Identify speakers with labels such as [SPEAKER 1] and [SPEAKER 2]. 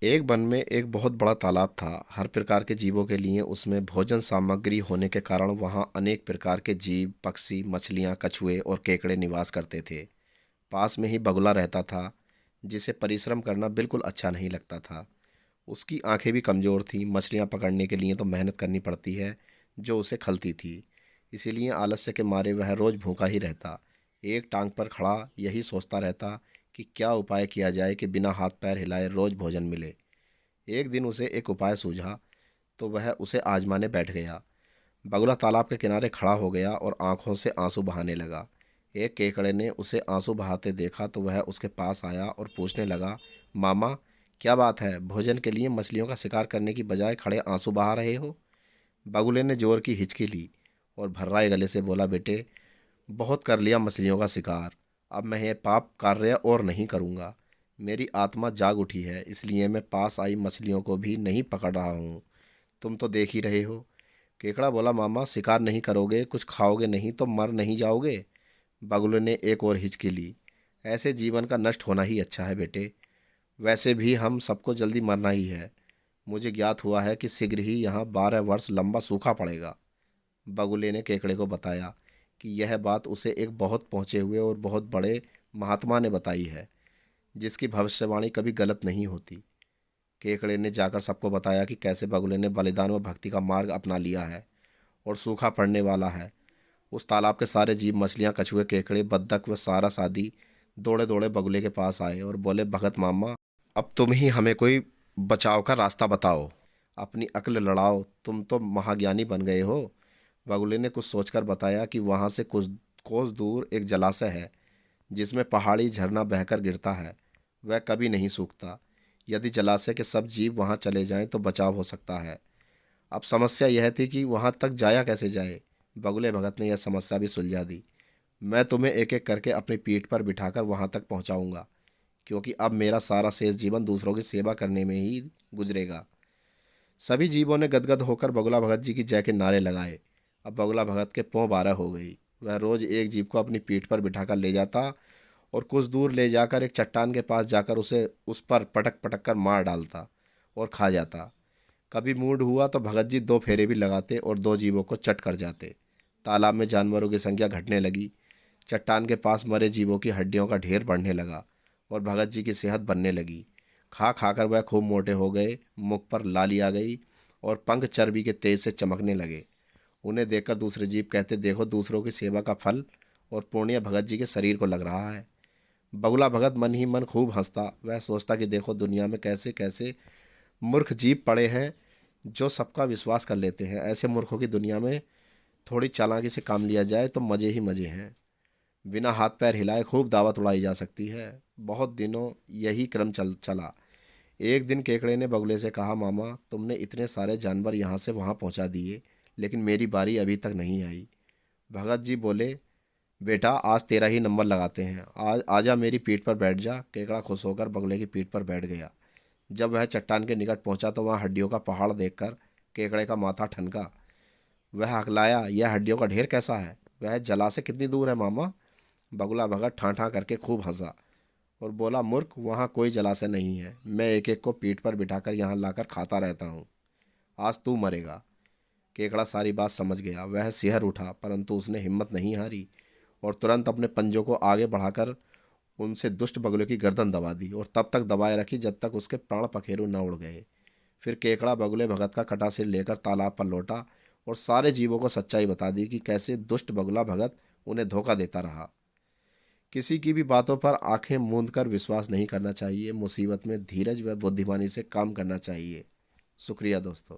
[SPEAKER 1] एक वन में एक बहुत बड़ा तालाब था। हर प्रकार के जीवों के लिए उसमें भोजन सामग्री होने के कारण वहाँ अनेक प्रकार के जीव, पक्षी, मछलियाँ, कछुए और केकड़े निवास करते थे। पास में ही बगुला रहता था, जिसे परिश्रम करना बिल्कुल अच्छा नहीं लगता था। उसकी आंखें भी कमज़ोर थीं। मछलियाँ पकड़ने के लिए तो मेहनत करनी पड़ती है, जो उसे खलती थी। इसीलिए आलस्य के मारे वह रोज़ भूखा ही रहता। एक टांग पर खड़ा यही सोचता रहता कि क्या उपाय किया जाए कि बिना हाथ पैर हिलाए रोज़ भोजन मिले। एक दिन उसे एक उपाय सूझा, तो वह उसे आजमाने बैठ गया। बगुला तालाब के किनारे खड़ा हो गया और आंखों से आंसू बहाने लगा। एक केकड़े ने उसे आंसू बहाते देखा तो वह उसके पास आया और पूछने लगा, मामा, क्या बात है? भोजन के लिए मछलियों का शिकार करने की बजाय खड़े आंसू बहा रहे हो? बगुले ने जोर की हिचकी ली और भर्राए गले से बोला, बेटे, बहुत कर लिया मछलियों का शिकार। अब मैं ये पाप कार्य और नहीं करूँगा। मेरी आत्मा जाग उठी है, इसलिए मैं पास आई मछलियों को भी नहीं पकड़ रहा हूँ। तुम तो देख ही रहे हो। केकड़ा बोला, मामा, शिकार नहीं करोगे, कुछ खाओगे नहीं तो मर नहीं जाओगे? बगुले ने एक और हिचकी ली। ऐसे जीवन का नष्ट होना ही अच्छा है बेटे। वैसे भी हम सबको जल्दी मरना ही है। मुझे ज्ञात हुआ है कि शीघ्र ही यहाँ 12 वर्ष लंबा सूखा पड़ेगा। बगुले ने केकड़े को बताया कि यह बात उसे एक बहुत पहुँचे हुए और बहुत बड़े महात्मा ने बताई है, जिसकी भविष्यवाणी कभी गलत नहीं होती। केकड़े ने जाकर सबको बताया कि कैसे बगुले ने बलिदान व भक्ति का मार्ग अपना लिया है और सूखा पड़ने वाला है। उस तालाब के सारे जीव, मछलियाँ, कछुए, केकड़े, बत्तख व सारस आदि दौड़े दौड़े बगुले के पास आए और बोले, भगत मामा, अब तुम ही हमें कोई बचाव का रास्ता बताओ। अपनी अक्ल लड़ाओ, तुम तो महाज्ञानी बन गए हो। बगुले ने कुछ सोचकर बताया कि वहाँ से कुछ कोस दूर एक जलाशय है, जिसमें पहाड़ी झरना बहकर गिरता है। वह कभी नहीं सूखता। यदि जलाशय के सब जीव वहाँ चले जाएं तो बचाव हो सकता है। अब समस्या यह थी कि वहाँ तक जाया कैसे जाए। बगुले भगत ने यह समस्या भी सुलझा दी। मैं तुम्हें एक एक करके अपनी पीठ पर बिठाकर वहाँ तक पहुँचाऊँगा, क्योंकि अब मेरा सारा शेष जीवन दूसरों की सेवा करने में ही गुजरेगा। सभी जीवों ने गदगद होकर बगुला भगत जी की जय के नारे लगाए। अब बगुला भगत के पों 12 हो गई। वह रोज एक जीव को अपनी पीठ पर बिठाकर ले जाता और कुछ दूर ले जाकर एक चट्टान के पास जाकर उसे उस पर पटक पटक कर मार डालता और खा जाता। कभी मूड हुआ तो भगत जी 2 फेरे भी लगाते और 2 जीवों को चट कर जाते। तालाब में जानवरों की संख्या घटने लगी। चट्टान के पास मरे जीवों की हड्डियों का ढेर बढ़ने लगा और भगत जी की सेहत बनने लगी। खा खाकर वह खूब मोटे हो गए, मुख पर लाली आ गई और पंख चर्बी के तेज से चमकने लगे। उन्हें देखकर दूसरे जीव कहते, देखो, दूसरों की सेवा का फल और पुण्य भगत जी के शरीर को लग रहा है। बगुला भगत मन ही मन खूब हंसता। वह सोचता कि देखो, दुनिया में कैसे कैसे मूर्ख जीव पड़े हैं जो सबका विश्वास कर लेते हैं। ऐसे मूर्खों की दुनिया में थोड़ी चालाकी से काम लिया जाए तो मज़े ही मज़े हैं। बिना हाथ पैर हिलाए खूब दावत उड़ाई जा सकती है। बहुत दिनों यही क्रम चला। एक दिन केकड़े ने बगुले से कहा, मामा, तुमने इतने सारे जानवर यहाँ से वहाँ पहुँचा दिए, लेकिन मेरी बारी अभी तक नहीं आई। भगत जी बोले, बेटा, आज तेरा ही नंबर लगाते हैं। आज आजा, मेरी पीठ पर बैठ जा। केकड़ा खुश होकर बगुले की पीठ पर बैठ गया। जब वह चट्टान के निकट पहुंचा तो वहाँ हड्डियों का पहाड़ देखकर केकड़े का माथा ठनका। वह हकलाया, यह हड्डियों का ढेर कैसा है? वह जला से कितनी दूर है मामा? बगुला भगत ठां ठां करके खूब हंसा और बोला, मूर्ख, वहाँ कोई जलाशय नहीं है। मैं एक एक को पीठ पर बिठाकर यहाँ लाकर खाता रहता हूँ। आज तू मरेगा। केकड़ा सारी बात समझ गया। वह सिहर उठा, परंतु उसने हिम्मत नहीं हारी और तुरंत अपने पंजों को आगे बढ़ाकर उनसे दुष्ट बगुले की गर्दन दबा दी और तब तक दबाए रखी जब तक उसके प्राण पखेरु न उड़ गए। फिर केकड़ा बगुले भगत का कटा सिर लेकर तालाब पर लौटा और सारे जीवों को सच्चाई बता दी कि कैसे दुष्ट बगुला भगत उन्हें धोखा देता रहा। किसी की भी बातों पर आंखें मूंद कर विश्वास नहीं करना चाहिए। मुसीबत में धीरज व बुद्धिमानी से काम करना चाहिए। शुक्रिया दोस्तों।